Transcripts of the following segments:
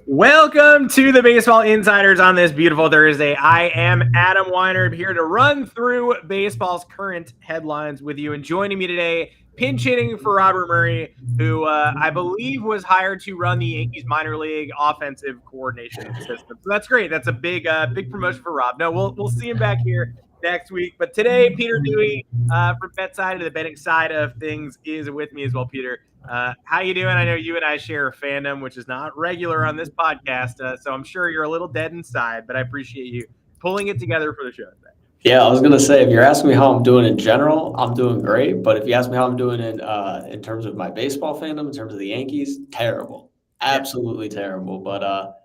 Welcome to the Baseball Insiders on this beautiful Thursday. I am Adam Weiner, here to run through baseball's current headlines with you. And joining me today, pinch hitting for Robert Murray, who I believe was hired to run the Yankees minor league offensive coordination system. So that's great. That's a big promotion for Rob. No, we'll see him back here next week. But today, Peter Dewey from bet side to the betting side of things is with me as well. Peter, how you doing? I know you and I share a fandom, which is not regular on this podcast, so I'm sure you're a little dead inside, but I appreciate you pulling it together for the show today. Yeah, I was gonna say, if you're asking me how I'm doing in general, I'm doing great. But if you ask me how I'm doing in terms of my baseball fandom, in terms of the Yankees, terrible, absolutely terrible. But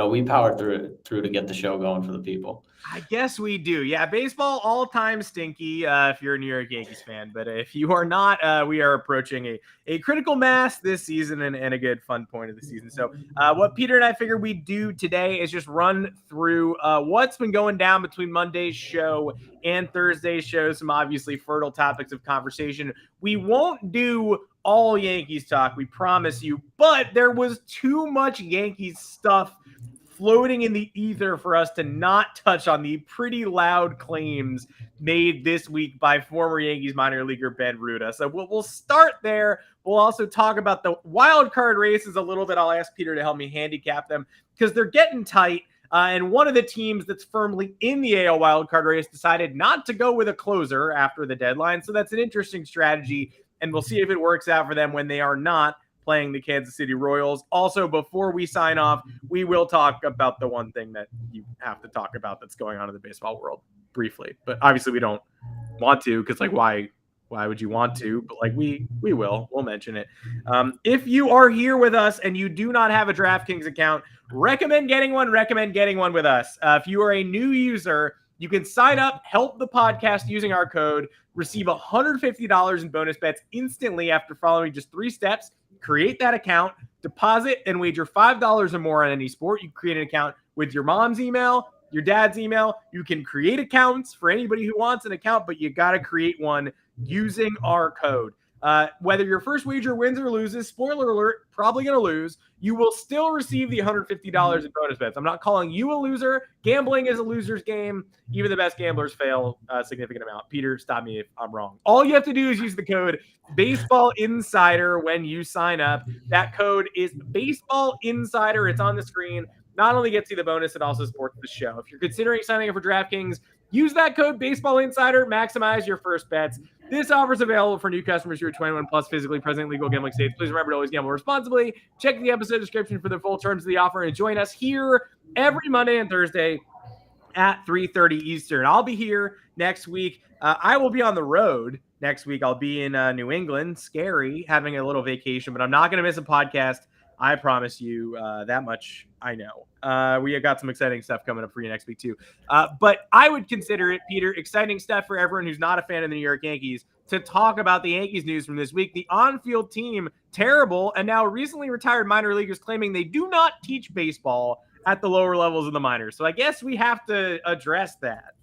we powered through to get the show going for the people. I guess we do. Yeah, baseball all-time stinky if you're a New York Yankees fan. But if you are not, we are approaching a critical mass this season and a good fun point of the season. So what Peter and I figured we'd do today is just run through what's been going down between Monday's show and Thursday's show. Some obviously fertile topics of conversation. We won't do all Yankees talk, we promise you. But there was too much Yankees stuff floating in the ether for us to not touch on the pretty loud claims made this week by former Yankees minor leaguer Ben Ruta. So we'll start there. We'll also talk about the wild card races a little bit. I'll ask Peter to help me handicap them because they're getting tight. And one of the teams that's firmly in the AL wildcard race decided not to go with a closer after the deadline. So that's an interesting strategy, and we'll see if it works out for them when they are not playing the Kansas City Royals. Also, before we sign off, we will talk about the one thing that you have to talk about that's going on in the baseball world briefly. But obviously we don't want to, because why would you want to? But we'll mention it. If you are here with us and you do not have a DraftKings account, recommend getting one with us. If you are a new user, you can sign up, help the podcast using our code, receive $150 in bonus bets instantly after following just 3 steps. Create that account, deposit, and wager $5 or more on any sport. You create an account with your mom's email, your dad's email. You can create accounts for anybody who wants an account, but you got to create one using our code. Whether your first wager wins or loses, spoiler alert, probably going to lose, you will still receive the $150 in bonus bets. I'm not calling you a loser. Gambling is a loser's game. Even the best gamblers fail a significant amount. Peter, stop me if I'm wrong. All you have to do is use the code Baseball Insider when you sign up. That code is Baseball Insider. It's on the screen. Not only gets you the bonus, it also supports the show. If you're considering signing up for DraftKings, use that code Baseball Insider. Maximize your first bets. This offer is available for new customers who are 21 plus, physically present in legal gambling states. Please remember to always gamble responsibly. Check the episode description for the full terms of the offer and join us here every Monday and Thursday at 3:30 Eastern. I'll be here next week. I will be on the road next week. I'll be in New England, scary, having a little vacation, but I'm not going to miss a podcast. I promise you that much I know. We have got some exciting stuff coming up for you next week too. But I would consider it, Peter, exciting stuff for everyone who's not a fan of the New York Yankees to talk about the Yankees news from this week. The on-field team, terrible, and now recently retired minor leaguers claiming they do not teach baseball at the lower levels of the minors. So I guess we have to address that.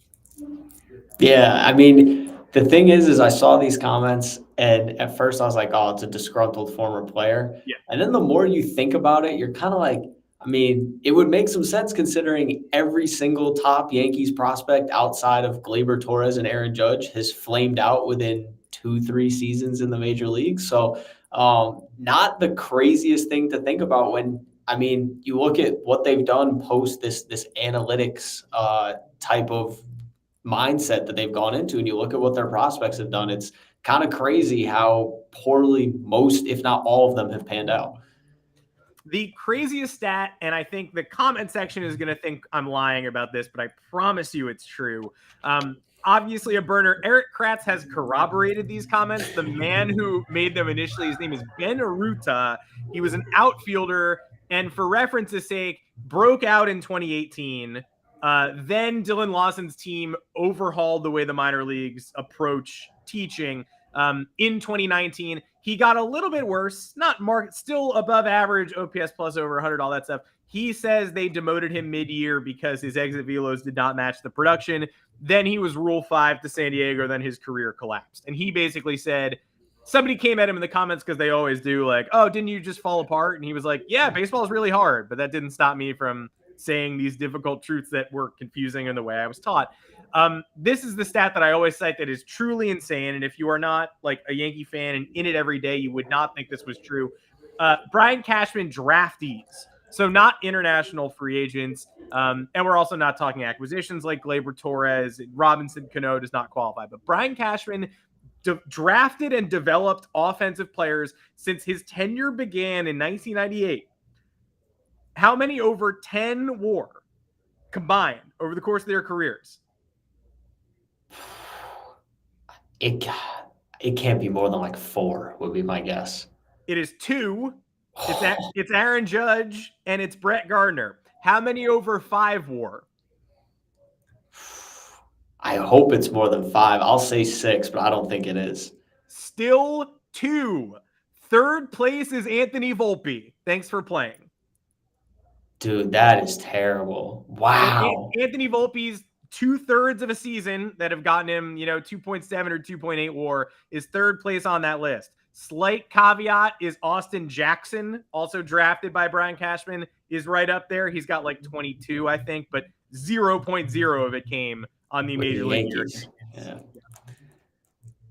Yeah, I mean, the thing is I saw these comments, and at first I was like, oh, it's a disgruntled former player. Yeah. And then the more you think about it, you're kind of like, I mean, it would make some sense considering every single top Yankees prospect outside of Gleyber Torres and Aaron Judge has flamed out within 2-3 seasons in the major leagues. So not the craziest thing to think about when, I mean, you look at what they've done post this analytics type of mindset that they've gone into, and you look at what their prospects have done. It's kind of crazy how poorly most, if not all of them, have panned out. The craziest stat, and I think the comment section is going to think I'm lying about this, but I promise you it's true. Obviously a burner. Eric Kratz has corroborated these comments. The man who made them initially, his name is Ben Ruta. He was an outfielder, and for reference's sake, broke out in 2018. Then Dylan Lawson's team overhauled the way the minor leagues approach teaching. In 2019, he got a little bit worse, still above average, OPS plus over 100, all that stuff. He says they demoted him mid-year because his exit velos did not match the production. Then he was Rule 5 to San Diego, then his career collapsed. And he basically said, somebody came at him in the comments, because they always do, like, oh, didn't you just fall apart? And he was like, yeah, baseball is really hard, but that didn't stop me from saying these difficult truths that were confusing in the way I was taught. This is the stat that I always cite that is truly insane. And if you are not like a Yankee fan and in it every day, you would not think this was true. Brian Cashman draftees, so not international free agents. And we're also not talking acquisitions like Gleyber Torres. Robinson Cano does not qualify. But Brian Cashman drafted and developed offensive players since his tenure began in 1998. How many over 10 WAR combined over the course of their careers? It can't be more than like 4 would be my guess. It is 2. It's Aaron Judge and it's Brett Gardner. How many over 5 WAR? I hope it's more than 5. I'll say 6, but I don't think it is. Still 2. Third place is Anthony Volpe. Thanks for playing. Dude, that is terrible. Wow. So Anthony Volpe's 2/3 of a season that have gotten him, 2.7 or 2.8 WAR is third place on that list. Slight caveat is Austin Jackson, also drafted by Brian Cashman, is right up there. He's got like 22, I think, but 0.0 of it came on the Major League Yankees. Yeah.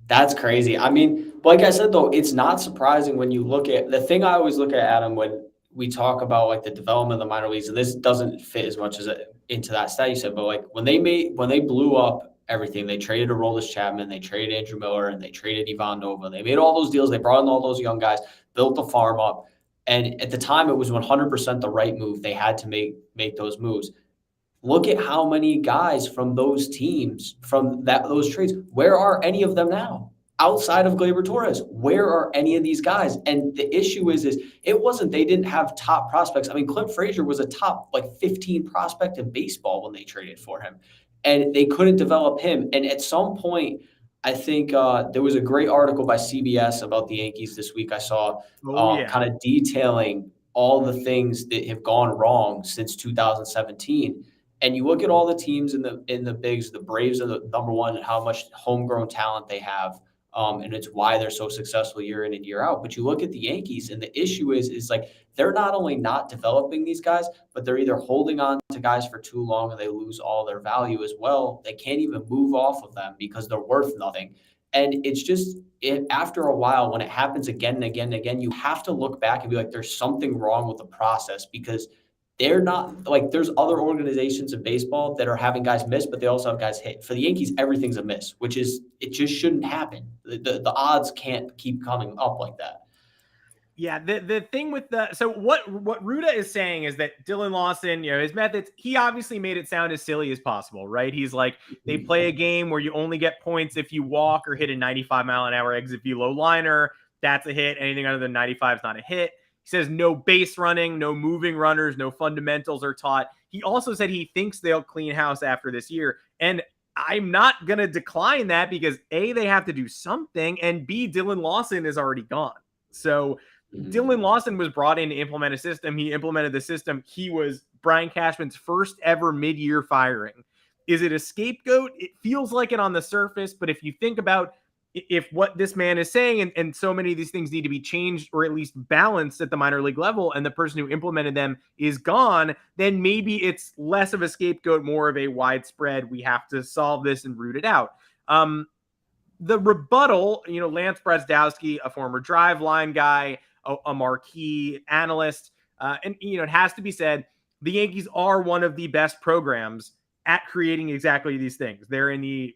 That's crazy. I mean, like I said, though, it's not surprising when you look at the thing I always look at, Adam, when we talk about like the development of the minor leagues, and this doesn't fit as much as into that stat you said, but like when they blew up everything, they traded Aroldis Chapman, they traded Andrew Miller, and they traded Ivan Nova. They made all those deals. They brought in all those young guys, built the farm up. And at the time, it was 100% the right move. They had to make those moves. Look at how many guys from those teams, from those trades, where are any of them now? Outside of Gleyber Torres, where are any of these guys? And the issue is it wasn't they didn't have top prospects. I mean, Clint Frazier was a top 15 prospect in baseball when they traded for him, and they couldn't develop him. And at some point, I think there was a great article by CBS about the Yankees this week. I saw kind of detailing all the things that have gone wrong since 2017. And you look at all the teams in the bigs, the Braves are the number one, and how much homegrown talent they have. And it's why they're so successful year in and year out. But you look at the Yankees, and the issue is like they're not only not developing these guys, but they're either holding on to guys for too long and they lose all their value as well. They can't even move off of them because they're worth nothing. And it's just after a while, when it happens again and again and again, you have to look back and be like, there's something wrong with the process, because they're not like there's other organizations in baseball that are having guys miss, but they also have guys hit. For the Yankees, everything's a miss, which is it just shouldn't happen. The odds can't keep coming up like that. Yeah, the thing with so what Ruta is saying is that Dylan Lawson, his methods, he obviously made it sound as silly as possible, right? He's like, they play a game where you only get points if you walk or hit a 95-mile-an-hour exit velo liner. That's a hit. Anything other than 95 is not a hit. He says no base running, no moving runners, no fundamentals are taught. He also said he thinks they'll clean house after this year. And I'm not going to decline that because A, they have to do something, and B, Dylan Lawson is already gone. So Dylan Lawson was brought in to implement a system. He implemented the system. He was Brian Cashman's first ever mid-year firing. Is it a scapegoat? It feels like it on the surface, but if you think about if what this man is saying, and so many of these things need to be changed or at least balanced at the minor league level, and the person who implemented them is gone, then maybe it's less of a scapegoat, more of a widespread, we have to solve this and root it out. The rebuttal, Lance Brazdowski, a former drive line guy, a marquee analyst, and it has to be said, the Yankees are one of the best programs at creating exactly these things. They're in the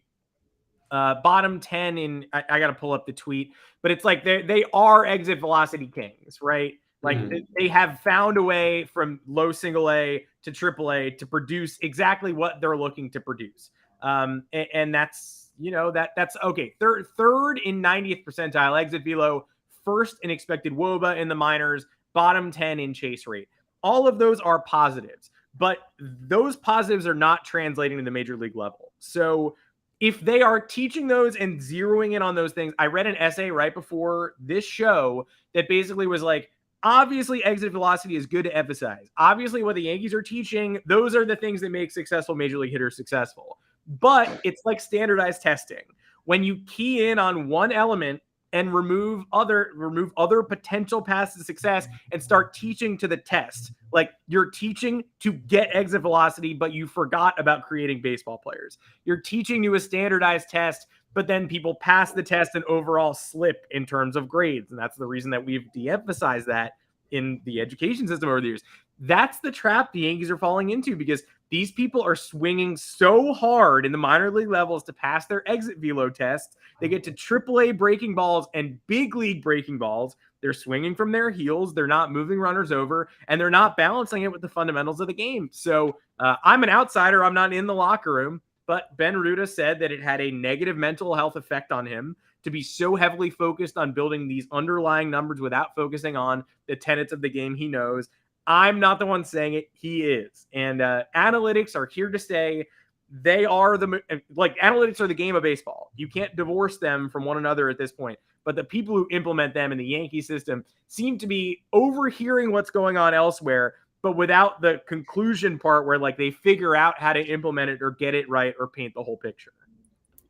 bottom 10 in, I got to pull up the tweet, but it's like they are exit velocity kings, right? Like they have found a way from low single A to triple A to produce exactly what they're looking to produce. And that's, that's okay. Third in 90th percentile exit velo, first in expected WOBA in the minors, bottom 10 in chase rate. All of those are positives, but those positives are not translating to the major league level. So if they are teaching those and zeroing in on those things, I read an essay right before this show that basically was like, obviously exit velocity is good to emphasize. Obviously what the Yankees are teaching, those are the things that make successful major league hitters successful. But it's like standardized testing. When you key in on one element and remove other potential paths to success and start teaching to the test. Like, you're teaching to get exit velocity, but you forgot about creating baseball players. You're teaching to a standardized test, but then people pass the test and overall slip in terms of grades. And that's the reason that we've de-emphasized that in the education system over the years. That's the trap the Yankees are falling into, because these people are swinging so hard in the minor league levels to pass their exit velo tests. They get to AAA breaking balls and big league breaking balls. They're swinging from their heels. They're not moving runners over, and they're not balancing it with the fundamentals of the game. So I'm an outsider. I'm not in the locker room, but Ben Ruta said that it had a negative mental health effect on him to be so heavily focused on building these underlying numbers without focusing on the tenets of the game he knows. I'm not the one saying it. He is. And analytics are here to stay. They are analytics are the game of baseball. You can't divorce them from one another at this point. But the people who implement them in the Yankee system seem to be overhearing what's going on elsewhere, but without the conclusion part where like they figure out how to implement it or get it right or paint the whole picture.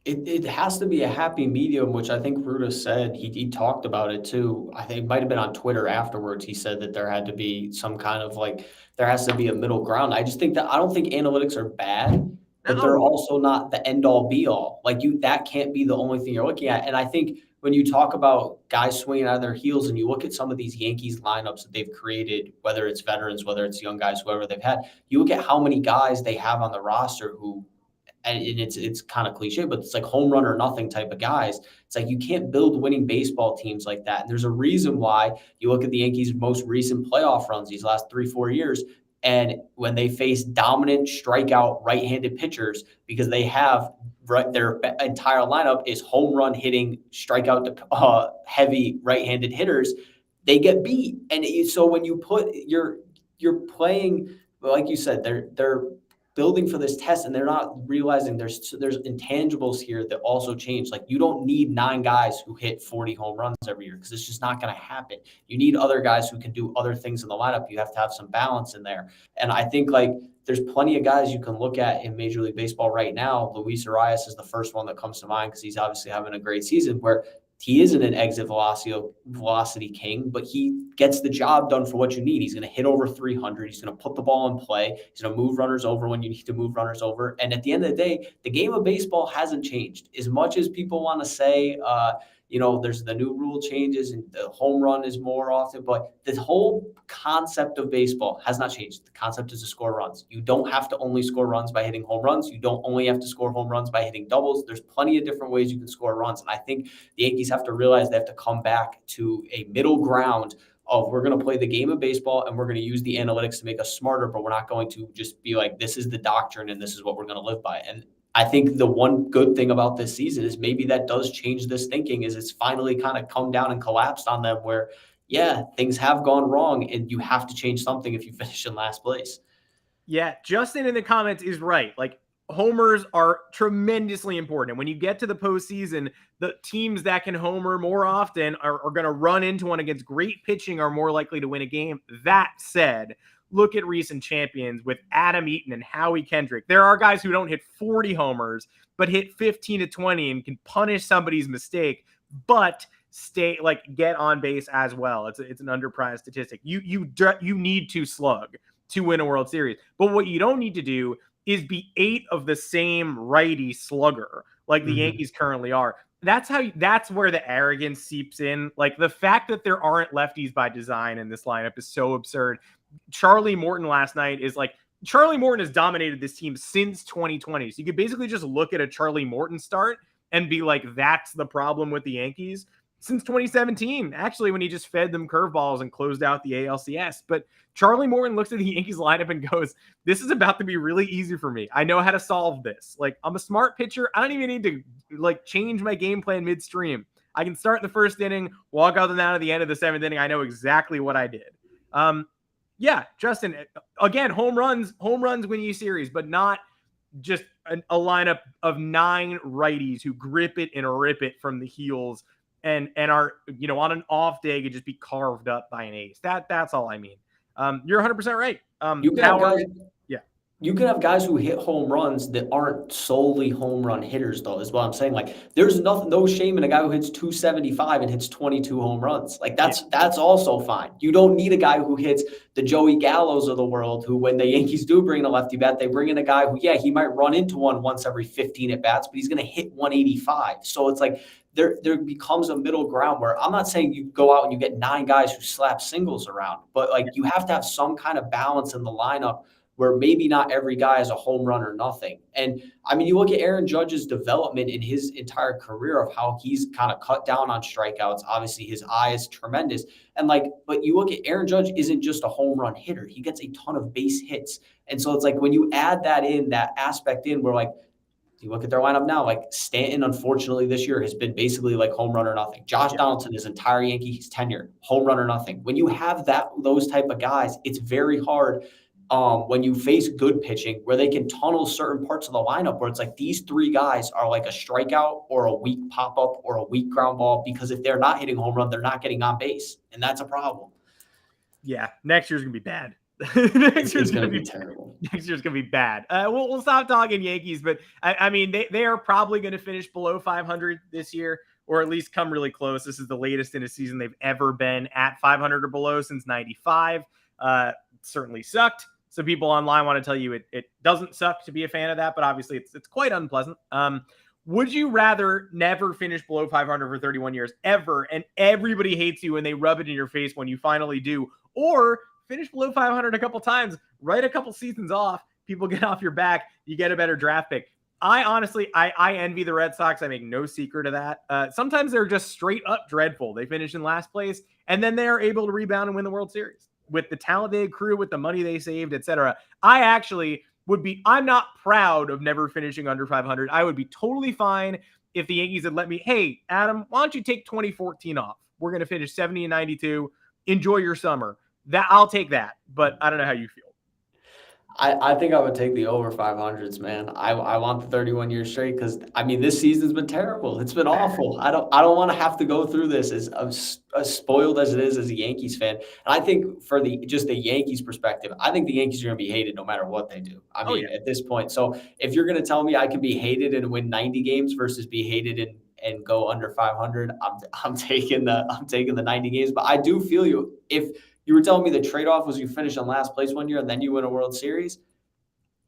It has to be a happy medium, which I think Ruta said. He talked about it too. I think it might have been on Twitter afterwards. He said that there had to be some kind of there has to be a middle ground. I just think that I don't think analytics are bad, but they're also not the end all be all. That can't be the only thing you're looking at. And I think when you talk about guys swinging out of their heels and you look at some of these Yankees lineups that they've created, whether it's veterans, whether it's young guys, whoever they've had, you look at how many guys they have on the roster who, and it's kind of cliche, but it's like home run or nothing type of guys. It's like you can't build winning baseball teams like that. And there's a reason why you look at the Yankees' most recent playoff runs these last 3-4 years, and when they face dominant strikeout right-handed pitchers, because they have their entire lineup is home run hitting strikeout heavy right-handed hitters, they get beat. And so when you put you're playing, like you said, they're building for this test, and they're not realizing there's intangibles here that also change. Like, you don't need 9 guys who hit 40 home runs every year, because it's just not going to happen. You need other guys who can do other things in the lineup. You have to have some balance in there. And I think there's plenty of guys you can look at in Major League Baseball right now. Luis Arias is the first one that comes to mind, because he's obviously having a great season, where he isn't an exit velocity king, but he gets the job done for what you need. He's going to hit over 300. He's going to put the ball in play. He's going to move runners over when you need to move runners over. And at the end of the day, the game of baseball hasn't changed. As much as people want to say, there's the new rule changes and the home run is more often, but the whole concept of baseball has not changed. The concept is to score runs. You don't have to only score runs by hitting home runs. You don't only have to score home runs by hitting doubles. There's plenty of different ways you can score runs. And I think the Yankees have to realize they have to come back to a middle ground of, we're going to play the game of baseball and we're going to use the analytics to make us smarter, but we're not going to just be like, this is the doctrine and this is what we're going to live by. And I think the one good thing about this season is maybe that does change this thinking, is it's finally kind of come down and collapsed on them where, yeah, things have gone wrong and you have to change something if you finish in last place. Yeah, Justin in the comments is right. Like, homers are tremendously important. And when you get to the postseason, the teams that can homer more often are going to run into one against great pitching, are more likely to win a game. That said, look at recent champions with Adam Eaton and Howie Kendrick. There are guys who don't hit 40 homers, but hit 15 to 20 and can punish somebody's mistake, but get on base as well. It's an underprized statistic. You need to slug to win a World Series. But what you don't need to do is be 8 of the same righty slugger like the Yankees currently are. That's where the arrogance seeps in. Like, the fact that there aren't lefties by design in this lineup is so absurd. Charlie Morton last night Charlie Morton has dominated this team since 2020. So you could basically just look at a Charlie Morton start and be like, that's the problem with the Yankees. Since 2017, actually, when he just fed them curveballs and closed out the ALCS. But Charlie Morton looks at the Yankees lineup and goes, this is about to be really easy for me. I know how to solve this. Like, I'm a smart pitcher. I don't even need to change my game plan midstream. I can start in the first inning, walk out at the end of the 7th inning. I know exactly what I did. Yeah, Justin, again, home runs win you series, but not just a lineup of 9 righties who grip it and rip it from the heels and are, on an off day could just be carved up by an ace. That's all I mean. You're 100% right. You got guys. Yeah. you can have guys who hit home runs that aren't solely home run hitters, though, is what I'm saying. Like, there's no shame in a guy who hits 275 and hits 22 home runs. Like, that's also fine. You don't need a guy who hits the Joey Gallos of the world, who, when the Yankees do bring in a lefty bat, they bring in a guy who, yeah, he might run into one once every 15 at bats, but he's going to hit 185. So it's like there becomes a middle ground where I'm not saying you go out and you get 9 guys who slap singles around, but like you have to have some kind of balance in the lineup where maybe not every guy is a home run or nothing. And I mean, you look at Aaron Judge's development in his entire career of how he's kind of cut down on strikeouts. Obviously, his eye is tremendous. And like, but you look at Aaron Judge isn't just a home run hitter. He gets a ton of base hits. And so it's like when you add that aspect in, where like, you look at their lineup now, like Stanton, unfortunately, this year has been basically like home run or nothing. Josh Donaldson, his entire Yankees tenure, home run or nothing. When you have those type of guys, it's very hard when you face good pitching where they can tunnel certain parts of the lineup where it's like these 3 guys are like a strikeout or a weak pop-up or a weak ground ball, because if they're not hitting home run, they're not getting on base. And that's a problem. Yeah, next year's going to be bad. Next year's going to be terrible. Next year's going to be bad. We'll stop talking Yankees, but I mean, they are probably going to finish below 500 this year, or at least come really close. This is the latest in a season they've ever been at 500 or below since 95. Certainly sucked. So people online want to tell you it doesn't suck to be a fan of that, but obviously it's quite unpleasant. Would you rather never finish below 500 for 31 years ever, and everybody hates you and they rub it in your face when you finally do, or finish below 500 a couple times, write a couple seasons off, people get off your back, you get a better draft pick? I honestly envy the Red Sox. I make no secret of that. Sometimes they're just straight up dreadful. They finish in last place, and then they are able to rebound and win the World Series with the talent they accrue, with the money they saved, etc. I actually I'm not proud of never finishing under 500. I would be totally fine if the Yankees had let me, hey, Adam, why don't you take 2014 off? We're going to finish 70 and 92. Enjoy your summer. I'll take that, but I don't know how you feel. I think I would take the over 500s, man. I want the 31 years straight, because I mean this season's been terrible. It's been awful. I don't want to have to go through this as spoiled as it is as a Yankees fan. And I think for the Yankees perspective, I think the Yankees are going to be hated no matter what they do. I mean, at this point. So if you're going to tell me I can be hated and win 90 games versus be hated and go under 500, I'm taking the 90 games. But I do feel you. If you were telling me the trade-off was you finish in last place one year and then you win a World Series,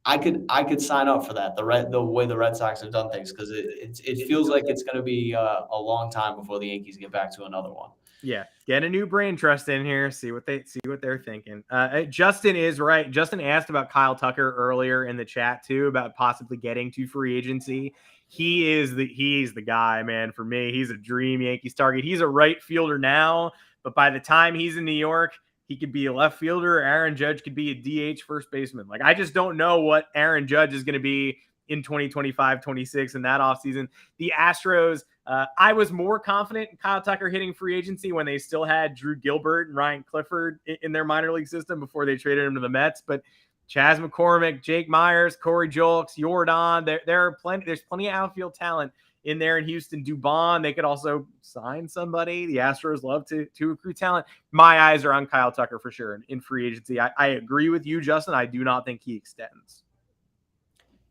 I could sign up for that. The way the Red Sox have done things, because it feels like it's going to be a long time before the Yankees get back to another one. Yeah, get a new brain trust in here. See what they're thinking. Justin is right. Justin asked about Kyle Tucker earlier in the chat too, about possibly getting to free agency. He's the guy, man. For me, he's a dream Yankees target. He's a right fielder now, but by the time he's in New York, he could be a left fielder. Aaron Judge could be a DH first baseman. Like, I just don't know what Aaron Judge is going to be in 2025, 26 in that offseason. The Astros, I was more confident in Kyle Tucker hitting free agency when they still had Drew Gilbert and Ryan Clifford in their minor league system before they traded him to the Mets. But Chas McCormick, Jake Myers, Corey Julks, Jordan, there's plenty of outfield talent in there in Houston. Dubon, they could also sign somebody. The Astros love to recruit talent. My eyes are on Kyle Tucker for sure in free agency. I agree with you, Justin. I do not think he extends.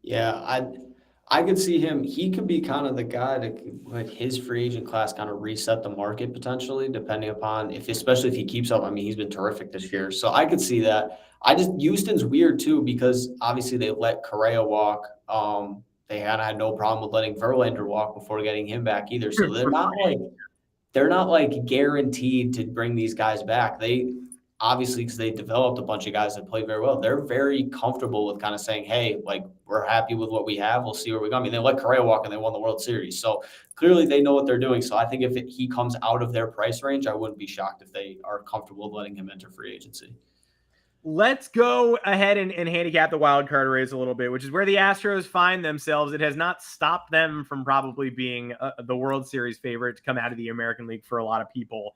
Yeah, I could see him. He could be kind of the guy that let his free agent class kind of reset the market potentially, depending upon especially if he keeps up. I mean, he's been terrific this year, so I could see that. Houston's weird too, because obviously they let Correa walk. They had no problem with letting Verlander walk before getting him back either. So they're not like guaranteed to bring these guys back. They obviously, because they developed a bunch of guys that play very well, they're very comfortable with kind of saying, hey, like, we're happy with what we have. We'll see where we go. I mean, they let Correa walk and they won the World Series. So clearly they know what they're doing. So I think if he comes out of their price range, I wouldn't be shocked if they are comfortable letting him enter free agency. Let's go ahead and handicap the wild card race a little bit, which is where the Astros find themselves. It has not stopped them from probably being the World Series favorite to come out of the American League for a lot of people.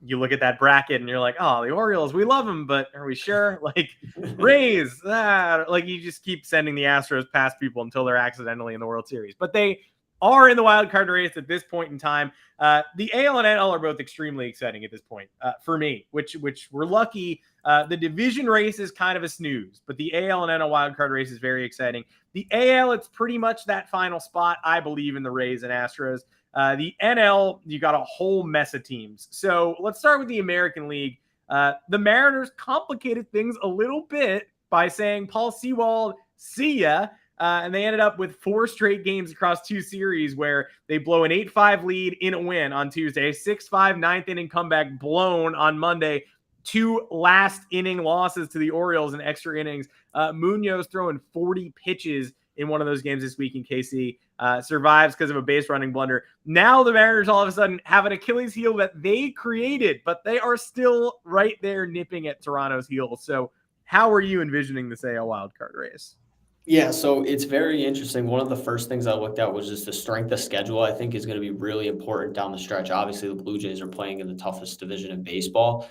You look at that bracket and you're like, oh, the Orioles, we love them, but are we sure? Like, Rays, like, you just keep sending the Astros past people until they're accidentally in the World Series. But they are in the wild card race at this point in time. The AL and NL are both extremely exciting at this point for me, which we're lucky. The division race is kind of a snooze, but the AL and NL wild card race is very exciting. The AL, it's pretty much that final spot, I believe, in the Rays and Astros. The NL, you got a whole mess of teams. So let's start with the American League. The Mariners complicated things a little bit by saying Paul Sewald, see ya. And they ended up with 4 straight games across 2 series where they blow an 8-5 lead in a win on Tuesday, 6-5 ninth inning comeback blown on Monday, 2 last inning losses to the Orioles in extra innings. Munoz throwing 40 pitches in one of those games this week in KC, survives because of a base running blunder. Now the Mariners all of a sudden have an Achilles heel that they created, but they are still right there nipping at Toronto's heels. So how are you envisioning this AL wildcard race? Yeah, so it's very interesting. One of the first things I looked at was just the strength of schedule. I think is going to be really important down the stretch. Obviously, the Blue Jays are playing in the toughest division in baseball,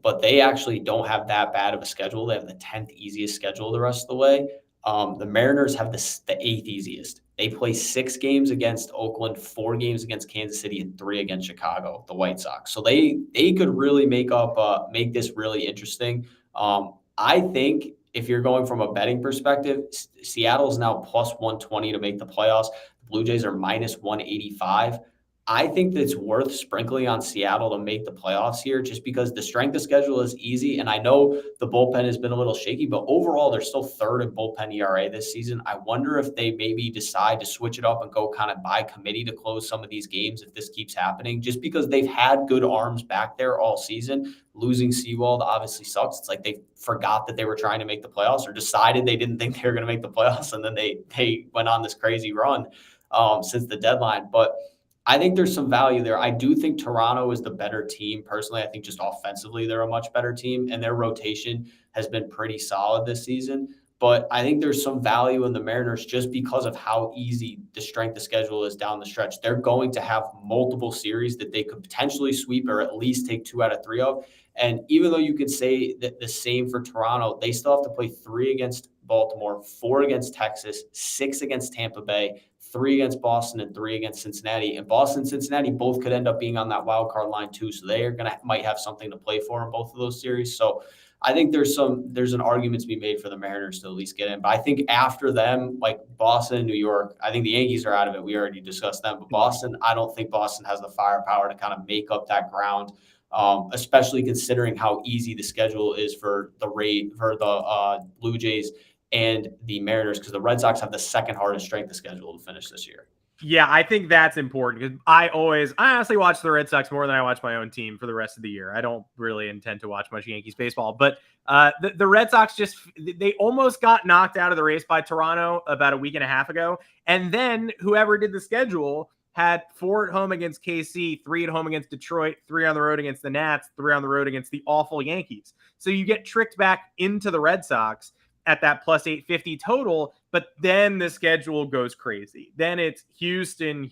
but they actually don't have that bad of a schedule. They have the 10th easiest schedule the rest of the way. The Mariners have the 8th easiest. They play 6 games against Oakland, 4 games against Kansas City, and 3 against Chicago, the White Sox. So they could really make this really interesting. I think if you're going from a betting perspective, Seattle's now plus 120 to make the playoffs. The Blue Jays are minus 185. I think that it's worth sprinkling on Seattle to make the playoffs here just because the strength of schedule is easy. And I know the bullpen has been a little shaky, but overall, they're still 3rd in bullpen ERA this season. I wonder if they maybe decide to switch it up and go kind of by committee to close some of these games if this keeps happening, just because they've had good arms back there all season. Losing Sewald obviously sucks. It's like they forgot that they were trying to make the playoffs or decided they didn't think they were going to make the playoffs. And then they went on this crazy run since the deadline. But I think there's some value there. I do think Toronto is the better team. Personally, I think just offensively, they're a much better team, and their rotation has been pretty solid this season. But I think there's some value in the Mariners just because of how easy the strength of schedule is down the stretch. They're going to have multiple series that they could potentially sweep or at least take 2 out of 3 of. And even though you could say that the same for Toronto, they still have to play 3 against Baltimore, 4 against Texas, 6 against Tampa Bay, 3 against Boston, and 3 against Cincinnati. And Boston and Cincinnati both could end up being on that wild card line too. So they are might have something to play for in both of those series. So I think there's an argument to be made for the Mariners to at least get in. But I think after them, like Boston and New York, I think the Yankees are out of it. We already discussed them. But Boston, I don't think Boston has the firepower to kind of make up that ground, especially considering how easy the schedule is for the Blue Jays and the Mariners, because the Red Sox have the 2nd hardest strength of schedule to finish this year. Yeah, I think that's important because I honestly watch the Red Sox more than I watch my own team for the rest of the year. I don't really intend to watch much Yankees baseball, but the Red Sox they almost got knocked out of the race by Toronto about a week and a half ago. And then whoever did the schedule had 4 at home against KC, 3 at home against Detroit, 3 on the road against the Nats, 3 on the road against the awful Yankees. So you get tricked back into the Red Sox at that plus 850 total, but then the schedule goes crazy. Then it's Houston,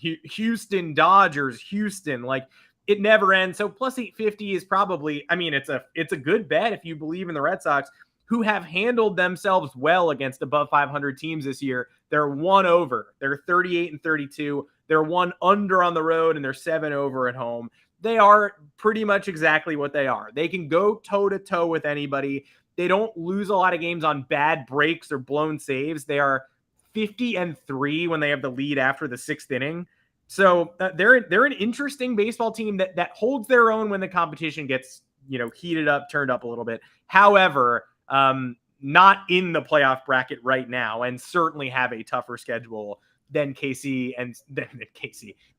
Dodgers, Houston, like it never ends. So plus 850 is probably, I mean, it's a good bet if you believe in the Red Sox, who have handled themselves well against above 500 teams this year. They're 1 over. They're 38-32. They're 1 under on the road, and they're 7 over at home. They are pretty much exactly what they are. They can go toe-to-toe with anybody. They don't lose a lot of games on bad breaks or blown saves. They are 50-3 when they have the lead after the 6th inning. So they're an interesting baseball team that holds their own when the competition gets heated up, turned up a little bit. However, not in the playoff bracket right now, and certainly have a tougher schedule than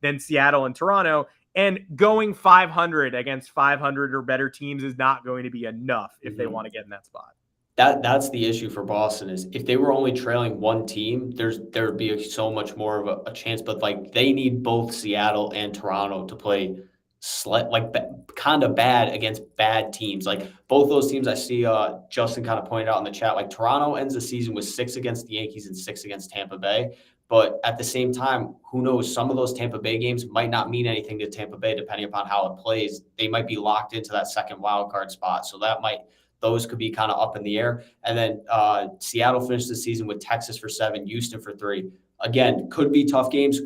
than Seattle and Toronto. And going 500 against 500 or better teams is not going to be enough if they want to get in that spot. That's the issue for Boston is if they were only trailing 1 team, there would be so much more of a chance. But like they need both Seattle and Toronto to play kind of bad against bad teams. Like both those teams, I see Justin kind of pointed out in the chat. Like Toronto ends the season with 6 against the Yankees and 6 against Tampa Bay. But at the same time, who knows? Some of those Tampa Bay games might not mean anything to Tampa Bay, depending upon how it plays. They might be locked into that 2nd wild card spot. So those could be kind of up in the air. And then Seattle finished the season with Texas for 7, Houston for 3. again, could be tough games,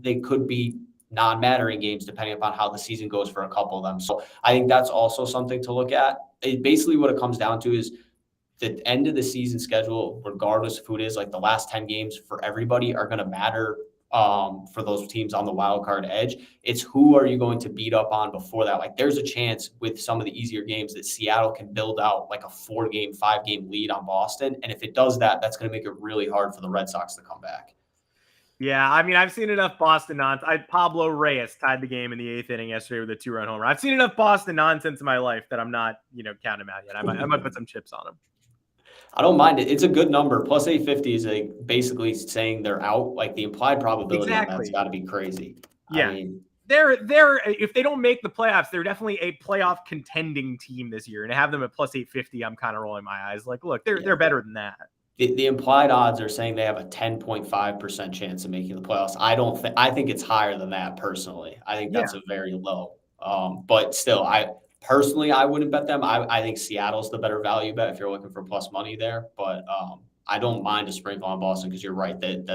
they could be non-mattering games depending upon how the season goes for a couple of them. So I think that's also something to look at. Basically what it comes down to is the end of the season schedule, regardless of who it is, like the last 10 games for everybody are going to matter for those teams on the wild card edge. It's who are you going to beat up on before that? Like there's a chance with some of the easier games that Seattle can build out like a 4-game, 5-game lead on Boston. And if it does that, that's going to make it really hard for the Red Sox to come back. Yeah, I mean, I've seen enough Boston nonsense. Pablo Reyes tied the game in the 8th inning yesterday with a 2-run homer. I've seen enough Boston nonsense in my life that I'm not, counting him out yet. I might put some chips on him. I don't mind it. It's a good number. Plus 850 is like basically saying they're out. Like the implied probability on that's got to be crazy. Yeah. I mean, they're if they don't make the playoffs, they're definitely a playoff contending team this year. And to have them at plus 850, I'm kind of rolling my eyes. Like, look, they're better than that. The implied odds are saying they have a 10.5% chance of making the playoffs. I think it's higher than that personally. I think that's a very low. But still, I wouldn't bet them. I think Seattle's the better value bet if you're looking for plus money there. But I don't mind a sprinkle on Boston because you're right that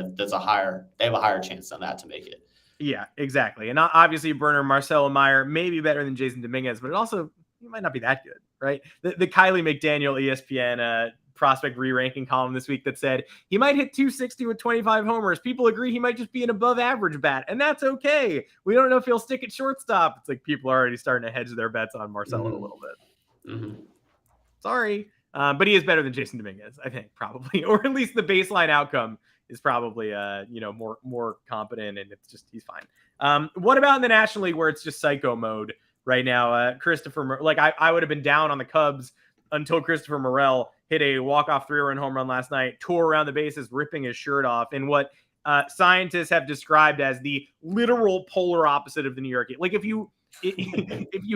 they have a higher chance than that to make it. Yeah, exactly. And obviously, Burner, Marcelo Meyer may be better than Jason Dominguez, but it also he might not be that good, right? The Kylie McDaniel ESPN prospect re-ranking column this week that said he might hit 260 with 25 homers. People agree he might just be an above average bat, and that's okay. We don't know if he'll stick at shortstop. It's like people are already starting to hedge their bets on Marcelo a little bit. Sorry. But he is better than Jason Dominguez, I think, probably, or at least the baseline outcome is probably, more competent, and it's just, he's fine. What about in the National League where it's just psycho mode right now? Christopher, I would have been down on the Cubs until Christopher Morel hit a walk-off 3-run home run last night, tore around the bases, ripping his shirt off in what scientists have described as the literal polar opposite of the New York. Like if you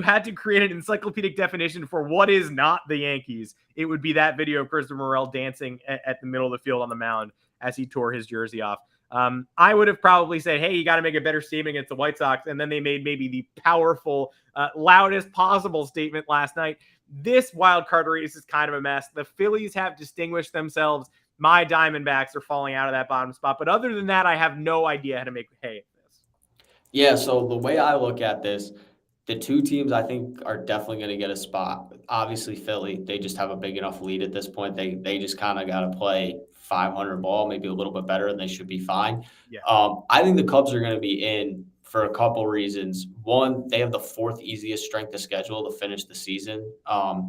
had to create an encyclopedic definition for what is not the Yankees, it would be that video of Christopher Morel dancing at the middle of the field on the mound as he tore his jersey off. I would have probably said, hey, you got to make a better statement against the White Sox. And then they made maybe the powerful, loudest possible statement last night. This wild card race is kind of a mess. The Phillies have distinguished themselves. My Diamondbacks are falling out of that bottom spot. But other than that, I have no idea how to make hay of this. Yeah, so the way I look at this, the two teams I think are definitely going to get a spot. Obviously, Philly, they just have a big enough lead at this point. They just kind of got to play 500 ball, maybe a little bit better, and they should be fine. Yeah. I think the Cubs are going to be in for a couple reasons. One, they have the 4th easiest strength of schedule to finish the season.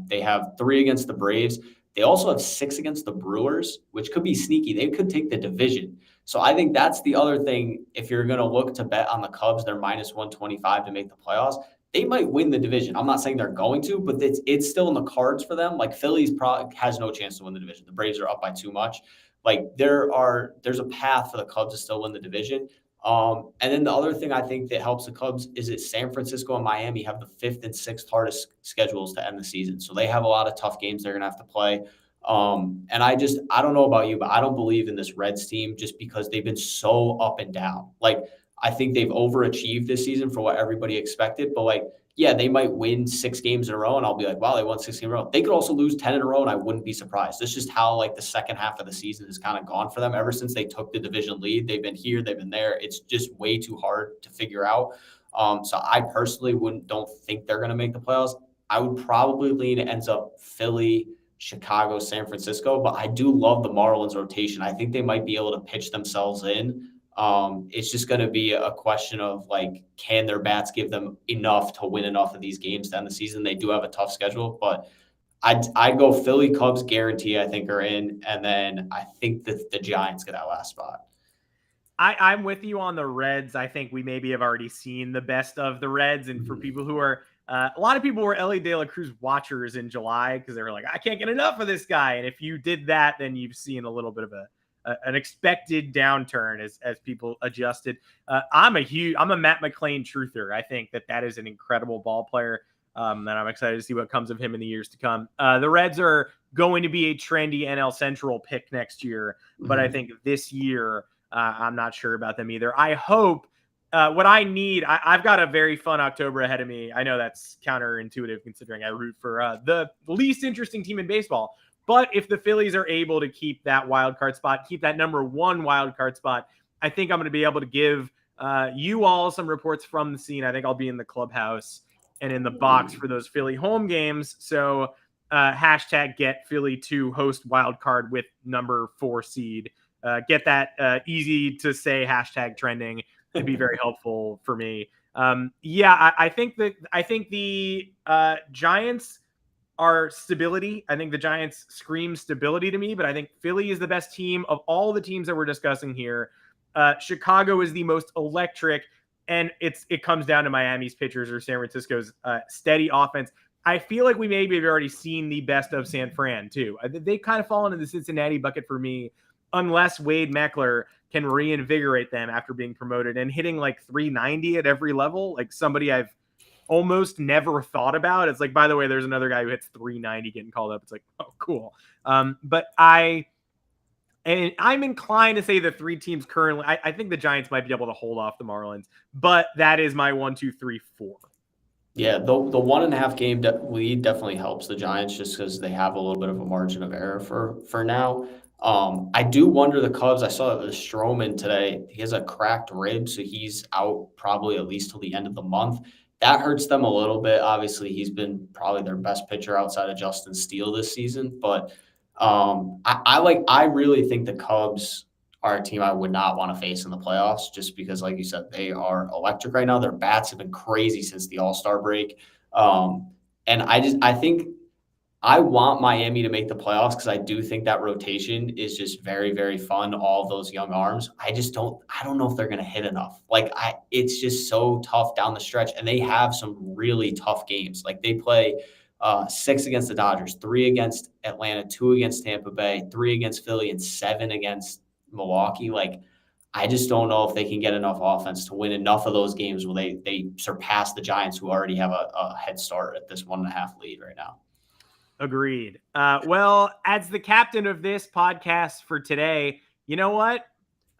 They have 3 against the Braves. They also have 6 against the Brewers, which could be sneaky. They could take the division. So I think that's the other thing. If you're going to look to bet on the Cubs, they're minus 125 to make the playoffs. They might win the division. I'm not saying they're going to, but it's still in the cards for them. Like Philly's probably has no chance to win the division. The Braves are up by too much. Like there's a path for the Cubs to still win the division. And then the other thing I think that helps the Cubs is that San Francisco and Miami have the 5th and 6th hardest schedules to end the season. So they have a lot of tough games they're going to have to play. And I don't know about you, but I don't believe in this Reds team just because they've been so up and down. Like, I think they've overachieved this season for what everybody expected, but yeah, they might win 6 games in a row and I'll be like, wow, they won 6 games in a row. They could also lose 10 in a row and I wouldn't be surprised. That's just how the second half of the season has kind of gone for them. Ever since they took the division lead, they've been here, they've been there. It's just way too hard to figure out. So I personally don't think they're going to make the playoffs. I would probably lean it ends up Philly, Chicago, San Francisco, but I do love the Marlins rotation. I think they might be able to pitch themselves in. It's just going to be a question of can their bats give them enough to win enough of these games to end the season? They do have a tough schedule, but I'd go Philly, Cubs guarantee I think are in, and then I think that the Giants get that last spot. I'm with you on the Reds. I think we maybe have already seen the best of the Reds, and for people who are a lot of people were Ellie De La Cruz watchers in July because they were like, I can't get enough of this guy. And if you did that, then you've seen a little bit of an expected downturn as people adjusted. I'm a Matt McClain truther. I think that is an incredible ball player. And I'm excited to see what comes of him in the years to come. The Reds are going to be a trendy NL Central pick next year, but I think this year, I'm not sure about them either. I hope what I need, I've got a very fun October ahead of me. I know that's counterintuitive considering I root for the least interesting team in baseball. But if the Phillies are able to keep that wild card spot, keep that number 1 wild card spot, I think I'm going to be able to give you all some reports from the scene. I think I'll be in the clubhouse and in the box for those Philly home games. So hashtag get Philly to host wild card with number 4 seed. Get that easy to say hashtag trending to be very helpful for me. I think the Giants are stability. I think the Giants scream stability to me, but I think Philly is the best team of all the teams that we're discussing here. Chicago is the most electric, and it comes down to Miami's pitchers or San Francisco's steady offense. I feel like we maybe have already seen the best of San Fran too. They kind of fall into the Cincinnati bucket for me, unless Wade Meckler can reinvigorate them after being promoted and hitting like 390 at every level, like somebody I've almost never thought about. It's like, by the way, there's another guy who hits 390 getting called up. It's like, oh, cool. But I'm inclined to say the 3 teams currently, I think the Giants might be able to hold off the Marlins, but that is my 1, 2, 3, 4. Yeah, the 1.5 game lead definitely helps the Giants just because they have a little bit of a margin of error for now. I do wonder the Cubs. I saw the Stroman today. He has a cracked rib, so he's out probably at least till the end of the month. That hurts them a little bit. Obviously, he's been probably their best pitcher outside of Justin Steele this season. But I really think the Cubs are a team I would not want to face in the playoffs just because, like you said, they are electric right now. Their bats have been crazy since the All-Star break. And I think I want Miami to make the playoffs because I do think that rotation is just very, very fun. All of those young arms. I don't know if they're going to hit enough. It's just so tough down the stretch, and they have some really tough games. Like they play 6 against the Dodgers, 3 against Atlanta, 2 against Tampa Bay, 3 against Philly, and 7 against Milwaukee. I just don't know if they can get enough offense to win enough of those games where they surpass the Giants, who already have a head start at this 1.5 lead right now. Agreed. Well, as the captain of this podcast for today, you know what?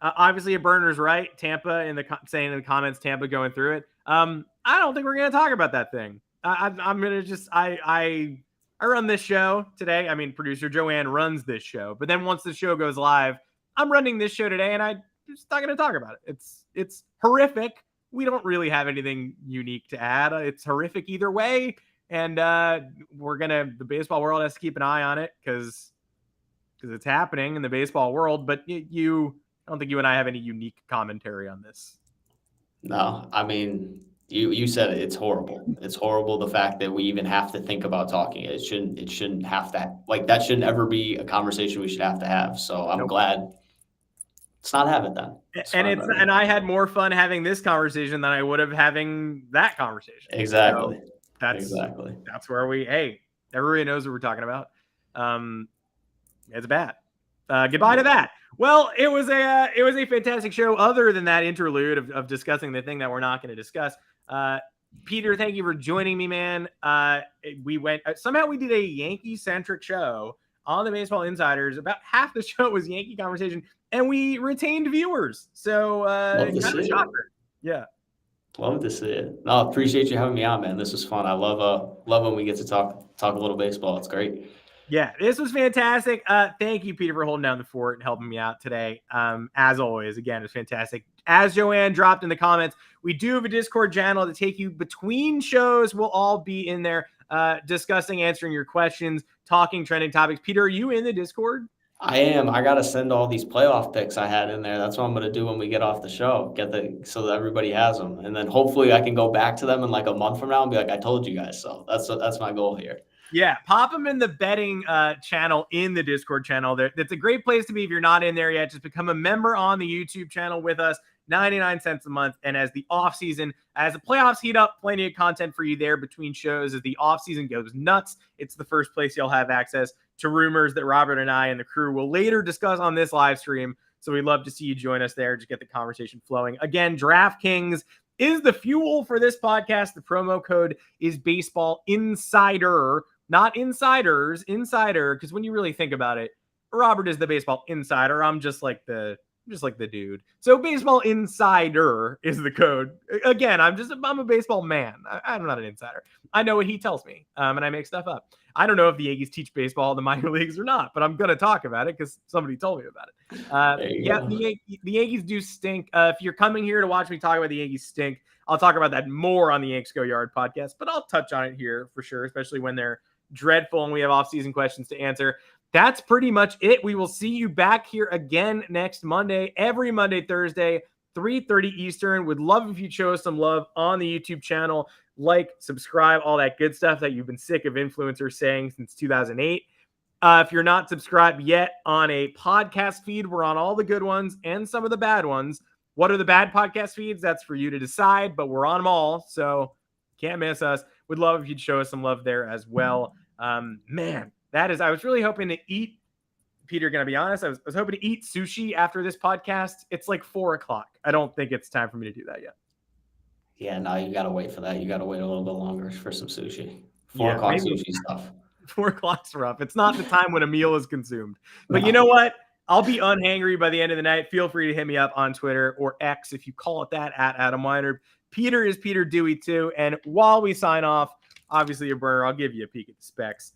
Obviously, a burner's right. Tampa saying in the comments, Tampa going through it. I don't think we're going to talk about that thing. I'm going to just I run this show today. I mean, producer Joanne runs this show, but then once the show goes live, I'm running this show today, and I'm just not going to talk about it. It's horrific. We don't really have anything unique to add. It's horrific either way. And the baseball world has to keep an eye on it because it's happening in the baseball world. But I don't think you and I have any unique commentary on this. No, I mean, you said it. It's horrible. It's horrible. The fact that we even have to think about talking it shouldn't have to, that shouldn't ever be a conversation we should have to have. So I'm glad let's not have it then. And I had more fun having this conversation than I would have having that conversation. Exactly. So, that's where everybody knows what we're talking about. It's bad. Goodbye to that. Well, it was a fantastic show. Other than that interlude of discussing the thing that we're not going to discuss. Peter, thank you for joining me, man. We did a Yankee centric show on the Baseball Insiders. About half the show was Yankee conversation, and we retained viewers. So kind of a shocker. Yeah. Love to see it. No, appreciate you having me on, man. This was fun. I love when we get to talk a little baseball. It's great. Yeah, this was fantastic. Thank you, Peter, for holding down the fort and helping me out today. As always, again, it's fantastic. As Joanne dropped in the comments, we do have a Discord channel to take you between shows. We'll all be in there discussing, answering your questions, talking trending topics. Peter, are you in the Discord? I am. I got to send all these playoff picks I had in there. That's what I'm going to do when we get off the show, so that everybody has them. And then hopefully I can go back to them in like a month from now and be like, I told you guys. So that's my goal here. Yeah, pop them in the betting channel in the Discord channel. That's a great place to be if you're not in there yet. Just become a member on the YouTube channel with us, 99 cents a month. And as the playoffs heat up, plenty of content for you there between shows. As the offseason goes nuts, it's the first place you'll have access to rumors that Robert and I and the crew will later discuss on this live stream. So we'd love to see you join us there to get the conversation flowing. Again, DraftKings is the fuel for this podcast. The promo code is Baseball Insider, not Insiders, Insider. Because when you really think about it, Robert is the baseball insider. I'm just like the dude. So Baseball Insider is the code. Again, I'm a baseball man. I'm not an insider. I know what he tells me, and I make stuff up. I don't know if the Yankees teach baseball in the minor leagues or not, but I'm going to talk about it because somebody told me about it. The Yankees do stink. If you're coming here to watch me talk about the Yankees stink, I'll talk about that more on the Yanks Go Yard podcast, but I'll touch on it here for sure, especially when they're dreadful and we have off-season questions to answer. That's pretty much it. We will see you back here again next Monday, every Monday, Thursday, 3:30 Eastern. Would love if you show us some love on the YouTube channel. Like, subscribe, all that good stuff that you've been sick of influencers saying since 2008. If you're not subscribed yet on a podcast feed, we're on all the good ones and some of the bad ones. What are the bad podcast feeds? That's for you to decide, but we're on them all, so can't miss us. Would love if you'd show us some love there as well. Man, I was really hoping to eat, Peter, gonna be honest, I was hoping to eat sushi after this podcast. It's like 4:00. I don't think it's time for me to do that yet. Yeah, no, you gotta wait for that. You gotta wait a little bit longer for some sushi. 4 o'clock sushi stuff. 4:00's rough. It's not the time when a meal is consumed. But you know what? I'll be unhangry by the end of the night. Feel free to hit me up on Twitter or X if you call it that, at Adam Weiner. Peter is Peter Dewey too. And while we sign off, obviously a burner, I'll give you a peek at the specs.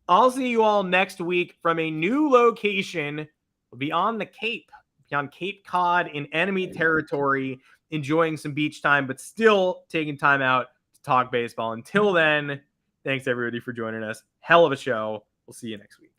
I'll see you all next week from a new location. We'll be on the Cape, on Cape Cod in enemy territory, enjoying some beach time, but still taking time out to talk baseball. Until then, thanks everybody for joining us. Hell of a show. We'll see you next week.